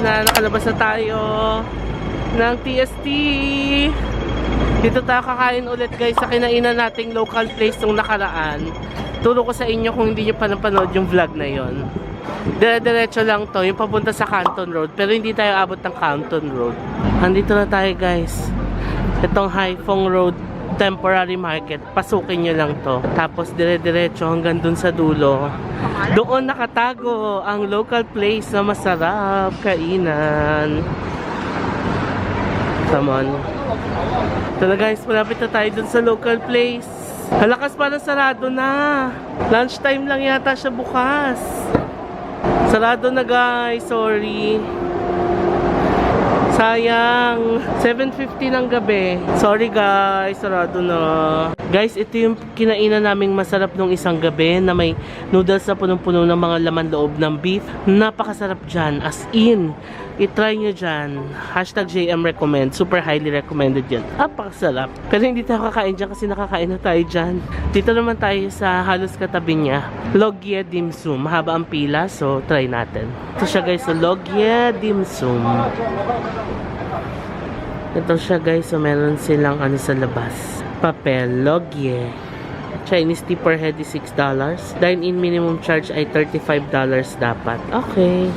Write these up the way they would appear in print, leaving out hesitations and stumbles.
na, nakalabas na tayo ng TST. Dito tayo kakain ulit guys sa kinainan nating local place nung nakaraan. Turo ko sa inyo kung hindi nyo pa napanood yung vlog na yon. Dire-diretso lang to, yung papunta sa Canton Road. Pero hindi tayo abot ng Canton Road. Andito na tayo guys. Itong Haifeng Road Temporary Market. Pasukin nyo lang to. Tapos dire-diretso hanggang dun sa dulo. Doon nakatago ang local place na masarap kainan. Come on. Ito na guys, malapit na tayo dun sa local place. Halakas parang sarado na. Lunchtime lang yata siya bukas. Sarado na guys, sorry. Sayang, 7:50 ng gabi. Sorry guys, sarado na. Guys, ito yung kinainan naming masarap nung isang gabi na may noodles na punong-puno ng mga laman loob ng beef. Napakasarap dyan, as in. I-try nyo dyan. #JM recommend. Super highly recommended yan. Napakasarap. Pero hindi tayo kakain dyan kasi nakakain na tayo dyan. Dito naman tayo sa halos katabi niya. Logye Dim Sum. Mahaba ang pila, so try natin. Ito siya guys, sa Logye Dim Sum. Ito siya guys, so meron silang ano sa labas. Papel, Logye. Chinese tea per head is $6. Dine-in minimum charge ay $35 dapat. Okay.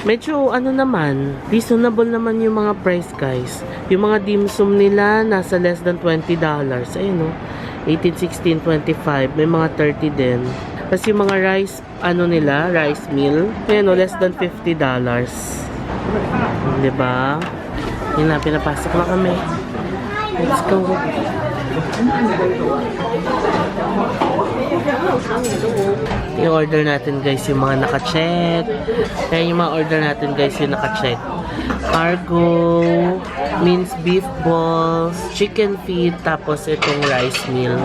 Medyo ano naman, reasonable naman yung mga price guys. Yung mga dim sum nila nasa less than $20. Ayun o. 18, 16, 25. May mga 30 din. Kasi yung mga rice, ano nila, rice meal. Ayun o, less than $50. Diba? Yun na, pinapasok na kami. Let's go. I-order natin guys yung mga naka-check. Kaya yung mga order natin guys yung naka-check. Cargo, minced beef balls, chicken feet, tapos itong rice meal.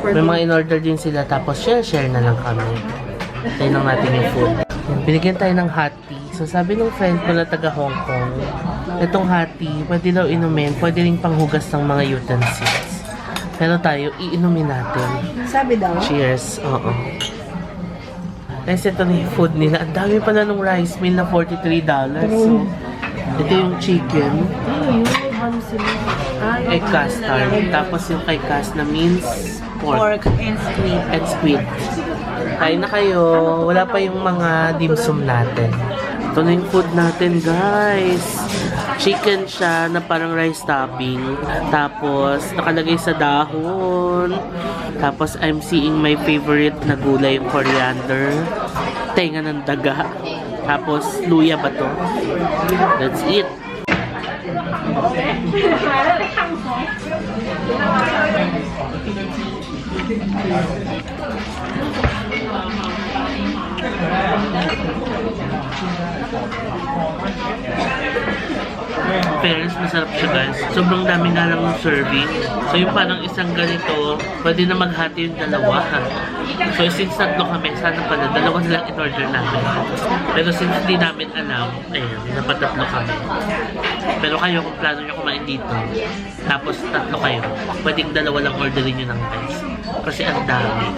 May mga in-order din sila, tapos share na lang kami. Tayo lang natin yung food. Binigyan tayo ng hot tea. So sabi ng friend ko na taga Hong Kong, itong hot tea, pwede daw inumin, pwede rin panghugas ng mga utensils. Pero tayo, iinumin natin. Sabi daw? Cheers. Oo. Kasi ito na yung food nila. Ang dami pala ng rice meal na $43. So, ito yung chicken. Egg custard. Tapos yung kay cast na minced pork. and squid. And squid. Kain na kayo. Wala pa yung mga dim sum natin. Ito na yung food natin, guys. Chicken siya na parang rice topping. Tapos, nakalagay sa dahon. Tapos, I'm seeing my favorite na gulay, yung coriander. Tenga ng daga. Tapos, luya ba to? That's it. Fairness, masarap siya guys. Sobrang dami nga lang ng serving. So yung parang isang ganito, pwede na maghati yung dalawa. So since tatlo kami, sana pala dalawa na lang in-order namin. Pero since hindi namin alam, ayun, napatatlo kami. Pero kayo kung plano nyo kumain dito, tapos tatlo kayo, pwedeng dalawa lang orderin nyo ng guys. Kasi ang dami.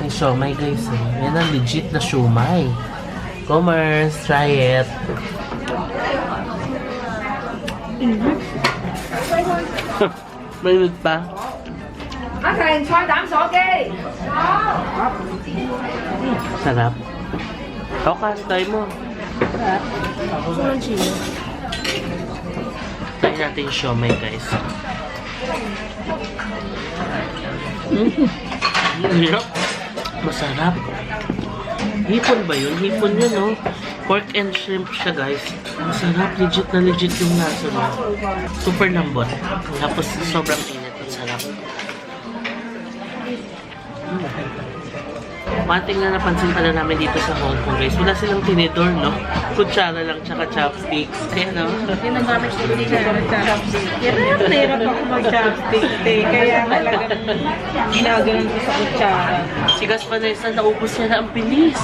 Yung siomay guys, yan ang legit na siomay. Commerce, try it. Mainit pa. Sarap. Tokas, try mo. Try natin yung siomay guys. Masarap. Hipon ba yun? Hipon yun, no? Pork and shrimp siya, guys. Masarap. Legit na legit yung nasa, no? Super lambot. Tapos, sobrang init. Ang sarap. One thing na napansin pala namin dito sa Hong Kong, guys, wala silang tinidor, no? Kutsara lang, tsaka chopsticks. Kaya, no? Ginagamit ko din siya ng chopstick. Hirap ako mag-chopstick, Kaya talagang ginaganon ko sa kutsara. Si Gas Vanessa, naubos niya na ang bilis.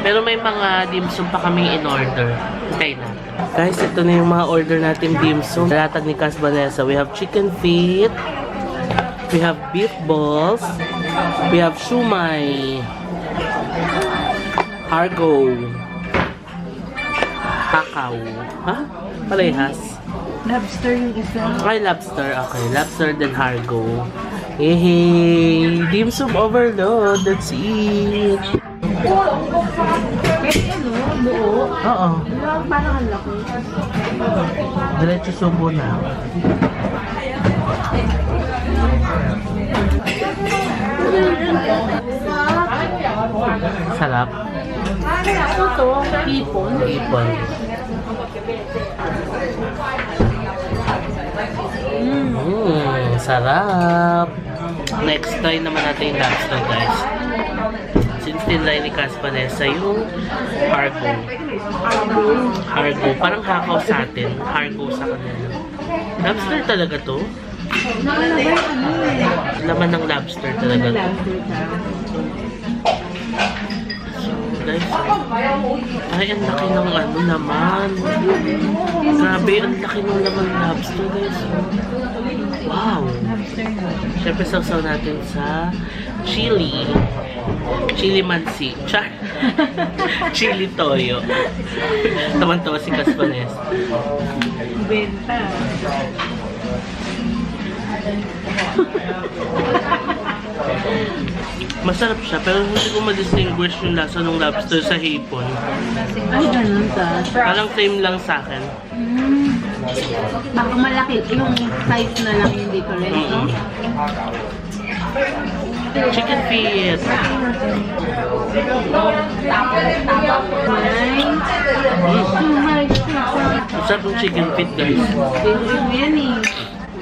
Pero may mga dim sum pa kami in-order. Try natin. Guys, ito na yung mga order natin dim sum. Latag ni Gas Vanessa. We have chicken feet. We have beef balls. We have shumai. Hargo. Kakao. Ha? Parehas. Lobster yung isa. Ay, lobster. Okay, lobster then Hargo. Hey, dim sum overload. That's it. Buo. Oo. Parang ang laki. Diretso subo na. Sarap. Ano to? Hipon. Ipon. Sarap. Next, try naman natin yung lobster, guys. Since tinry ni Cas Vanessa yung Hargo. Hargo. Parang hakaw sa atin. Hargo sa kanila. Lobster talaga to? Laman ng lobster talaga to. Guys, ay, ang laki ng ano naman. Grabe, ang laki ng laman ng lobster, guys. Wow! Siyempre, sausaw natin sa chili. Chili mansi. Char. Chili toyo. Taman-tawa si Cas Vanessa. Benta. Masarap siya, pero hindi ko ma-distinguish yung lasa ng lobster sa hipon. Ay, ganun ka. Parang same lang sa akin. Baka malaki. Yung size na lang yung dito rin, no? Chicken feet. Masarap yung chicken feet, guys. Favorite yan eh.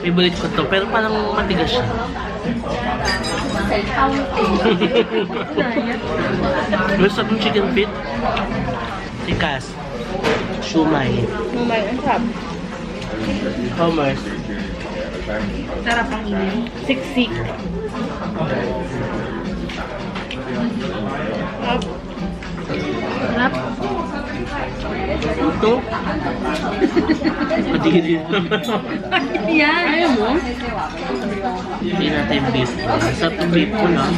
Favorite ko to, pero parang matigas siya. Masarap yung chicken feet. Si Cas. Shumai. Ang sarap. Commerce. Sarap ang ini. Siksik. Sarap. Ito. Patigil naman. Yan. Ayaw mo? Hindi natin beef. Masarap yung beef ko lang.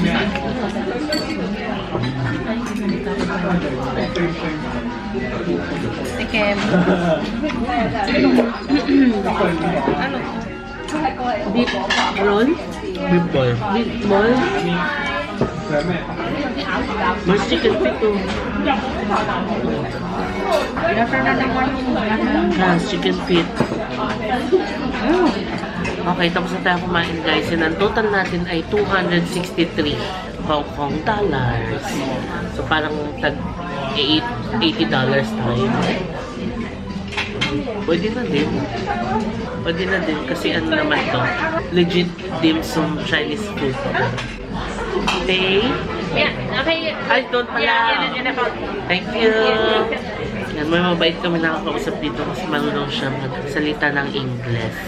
Tikem. Ano? Beef roll? Beef ball. Beef ball? Mas chicken feet to. Lasa na naman yung Yes, chicken feet. Okay, tapos na tayo kumain, guys. And ang total natin ay 263 Hong Kong dollars. So parang tag $80 tayo. Pwede na din. Pwede na din kasi ano naman to. Legit dim sum Chinese food. Okay? Okay. Ay, doon pala. Thank you. Yan, may mabait kami nakakausap dito kasi marunong siya magsalita ng English.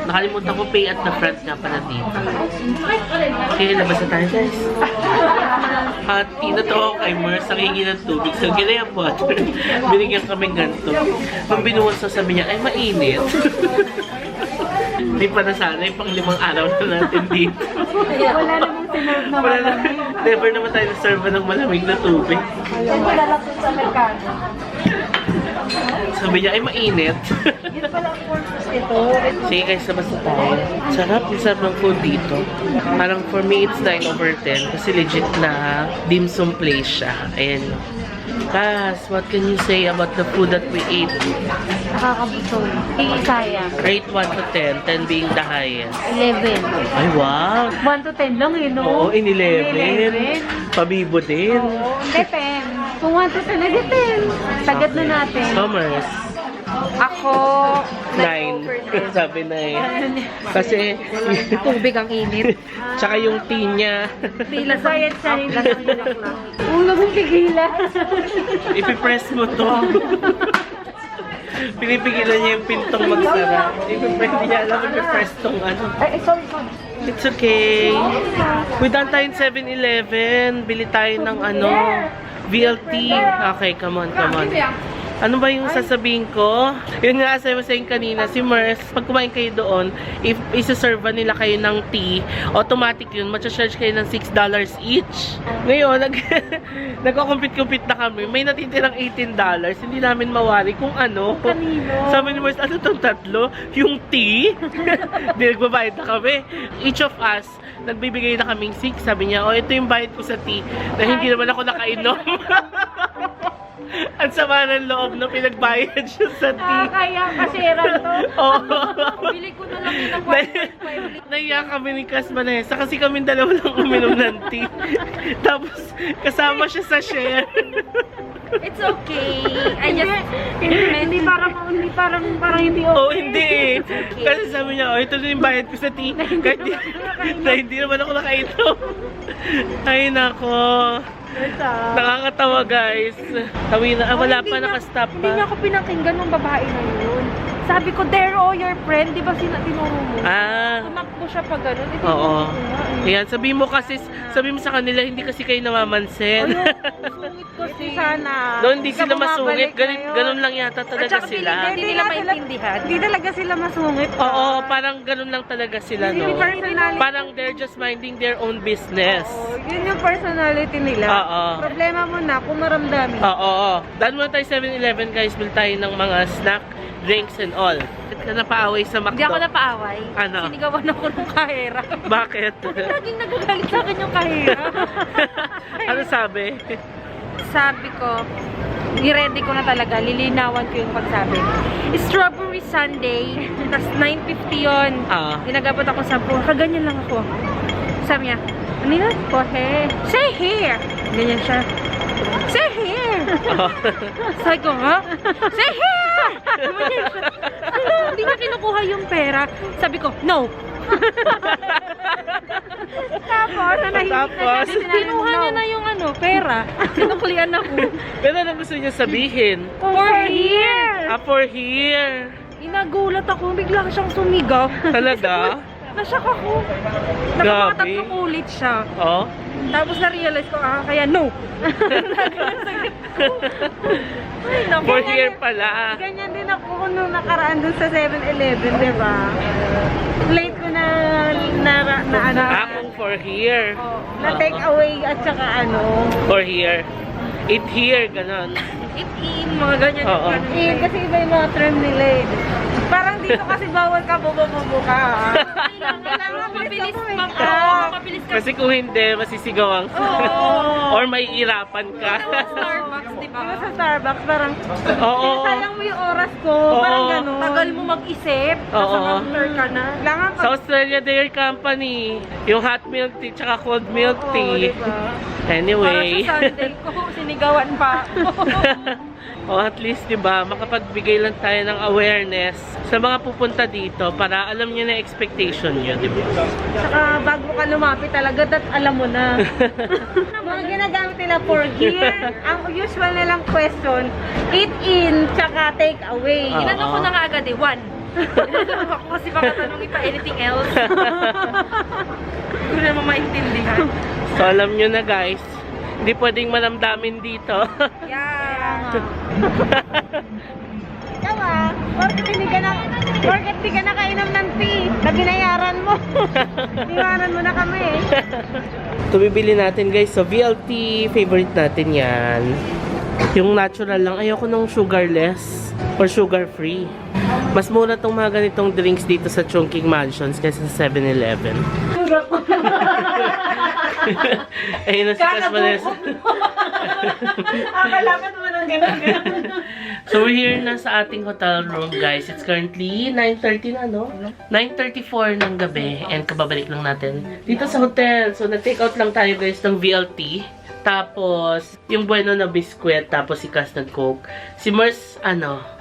Nakalimutan ko pay at the front nga pala dito. Okay, labas na tayo, guys. At tinatawa ko kay Mars, nangingi ng tubig. So, ginayang water. Binigyan kami ganito. Nung binuwan sa sabi niya, ay mainit. Hindi pa nasanay, pang 5 araw na natin dito. Wala namang sinerve na Wala na, never naman tayo na-serve ng malamig na tubig. Yan pala lang sa merkado. Sabi niya, ay mainit. Yun pala ang purpose nito. Sige guys, labas na tayo. Sarap, yung sarap ng food dito. Parang for me, it's 9/10 kasi legit na dim sum place siya. Ayan. Cas, what can you say about the food that we ate? Nakakabusog. Sayang. Rate 1 to 10, 10 being the highest. 11. Ay, wow! 1 to 10 lang eh, no? Oo, in 11. Pabibo din. Oo, hindi 10. Kung 1 to 10, hindi 10. Sagat na natin. Commerce. Ako, 9. Sabi na eh. Kasi, tubig ang init. tsaka yung tea niya. Tila sayad siya, hindi lang. Ulo mong tigilan. Ipipress mo to. Pinipigilan niya yung pintong magsara. Ipipress, hindi niya alam ipipress tong ano. Ay, sorry. It's okay. Puwitan tayo 7-Eleven. Bili tayo ng ano, VLT. Okay, come on. Ano ba yung sasabihin ko? Yun nga, sabi mo sa inyo kanina, si Mers, pag kumain kayo doon, if isa-serve nila kayo ng tea, automatic yun, matcha-charge kayo ng $6 each. Ngayon, nagko-compute-compute na kami, may natitirang $18, hindi namin mawari kung ano. Kanino? Sabi ni Mers, ano itong tatlo? Yung tea? Di nagbabayad na kami. Each of us, nagbibigay na kaming 6. Sabi niya, oh, ito yung bayad ko sa tea na hindi naman ako nakainom. Ang sama ng loob na pinagbayad siya sa tea. Kaya kasera to. Oo. Bili ko na lang yun ng Naiya kami ni Cas Vanessa kasi kami dalawa lang uminom ng tea. Tapos kasama siya sa share. It's okay. Hindi parang hindi okay. Oh, hindi. Kasi sabi niya, oh, ito na yung bayad ko sa tea. Kahit na hindi naman ako nakainom. Ay, nako. Nakakatawa, guys. Tawi na. Wala pa, nakastop pa. Hindi niya ako pinakinggan ng babae na yun. Sabi ko, there oh, your friend. Di ba tinuro mo? Tumakbo siya pa ganun. Oo. Ayan, sabi mo sa kanila, hindi kasi kayo namamansin. Sungit kasi. Sana. Doon, hindi sila masungit. Ganun lang yata talaga sila. Hindi nila maintindihan. Hindi talaga sila masungit. Oo, parang ganun lang talaga sila, no? Parang they're just minding their own business. Oo, yun yung personality nila. Oo. Problema mo na kung maramdamin. Oo. Dahil muna tayo 7-Eleven, guys. Bil tayo ng mga snack, drinks, and all. Bakit ka napaaway sa McDo? Hindi ako napaaway. Ano? Sinigawan ako ng kahera. Bakit? Laging nagagalit sa akin yung kahera. Ano sabi? Sabi ko, i-ready ko na talaga. Lilinawan ko yung pagsabi. Strawberry sundae. Tapos 9.50 yun. Dinagabot ako 10. Kaganyan lang ako. Sabi niya, ano yun? Kohe. Say here! Ganyan siya. Say here! Sabi ko, ha? Say here! Hindi niya kinukuha yung pera. Sabi ko, no! Tapos, kinuha niya na yung pera. Sinuklian ako. Pero ano gusto niya sabihin? For here! For here. Inagulat ako. Bigla siyang sumigaw. Talaga? Nasyak ako. Nakapatatlong ulit siya. Oh? Tapos na-realize ko, kaya no. Ay, naku. For here pala. Ganyan din ako nung nakaraan dun sa 7-Eleven, di ba? Late ko na Kung for here. na take away at saka For here. Eat here, ganon. Eat in, mga ganyan. Oo. Kasi iba yung mga term nila eh. Parang dito kasi bawal ka, bobo ka. Kailangan mabilis ka. Kasi kung hindi, masisigawan ka. Or may irapan ka. Starbucks, di ba? Sa Starbucks, parang sayang mo yung oras ko. Parang gano'n. Tagal mo mag-isip. Nasa counter ka na. Sa Australia Dairy Company, yung hot milk tea tsaka cold milk tea. Diba? Anyway. Para sa Sunday ko, sinigawan pa. At least, diba, makapagbigay lang tayo ng awareness sa mga pupunta dito para alam nyo na expectation nyo, diba? Saka bago ka lumapit talaga, alam mo na. Mga ginagamit nila for here, ang usual nilang question, eat in, tsaka take away. Inanong ko na nga agad one. Inanong ako kasi baka tanongin pa anything else. Hindi ko naman maintindihan. So, alam nyo na, guys, hindi pwedeng malamdamin dito. Yeah. Ikaw porket di ka nakainom ng tea, na binayaran mo. Binayaran mo na kami eh. Ito bibili natin, guys. So, VLT, favorite natin yan. Yung natural lang. Ayoko nung sugarless or sugar-free. Mas mura tong mga ganitong drinks dito sa Chongqing Mansions kaysa sa 7-Eleven. Ayun na si Cas Vanessa. Akalapat mo ng gano'n. So we're here na sa ating hotel room, guys. It's currently 9:30 na, no? 9:34 ng gabi and kababalik lang natin dito sa hotel. So nag-take out lang tayo, guys, ng VLT. Tapos yung bueno na biskwit, tapos si Cas nag-coke. Si Mers,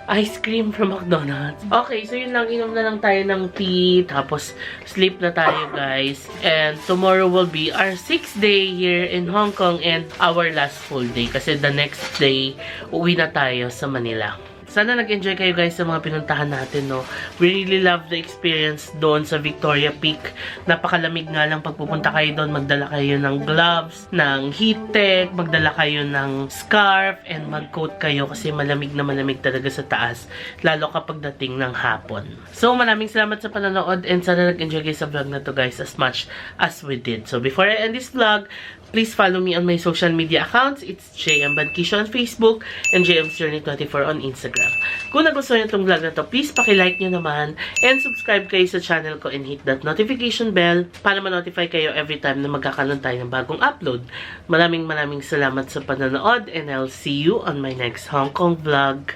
ice cream from McDonald's. Okay, so yun lang. Inom na lang tayo ng tea. Tapos, sleep na tayo, guys. And tomorrow will be our 6th day here in Hong Kong and our last full day. Kasi the next day, uwi na tayo sa Manila. Sana nag-enjoy kayo guys sa mga pinuntahan natin, no? We really love the experience doon sa Victoria Peak. Napakalamig nga lang pagpupunta kayo doon. Magdala kayo ng gloves, ng heat tech, magdala kayo ng scarf, and mag-coat kayo kasi malamig na malamig talaga sa taas. Lalo kapag dating ng hapon. So, maraming salamat sa panonood and sana nag-enjoy kayo sa vlog na to guys as much as we did. So, before I end this vlog, please follow me on my social media accounts. It's JM Badkisho on Facebook and JM's Journey 24 on Instagram. Kung nagustuhan niyo itong vlog na to, please pakilike nyo naman and subscribe kayo sa channel ko and hit that notification bell para ma-notify kayo every time na magkakaroon tayo ng bagong upload. Maraming salamat sa panonood and I'll see you on my next Hong Kong vlog.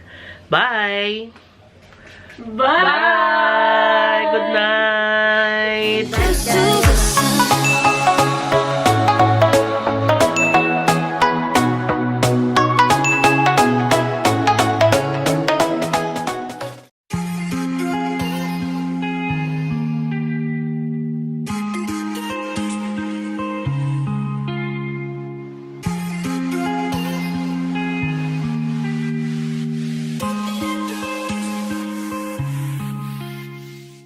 Bye! Bye! Bye! Good night!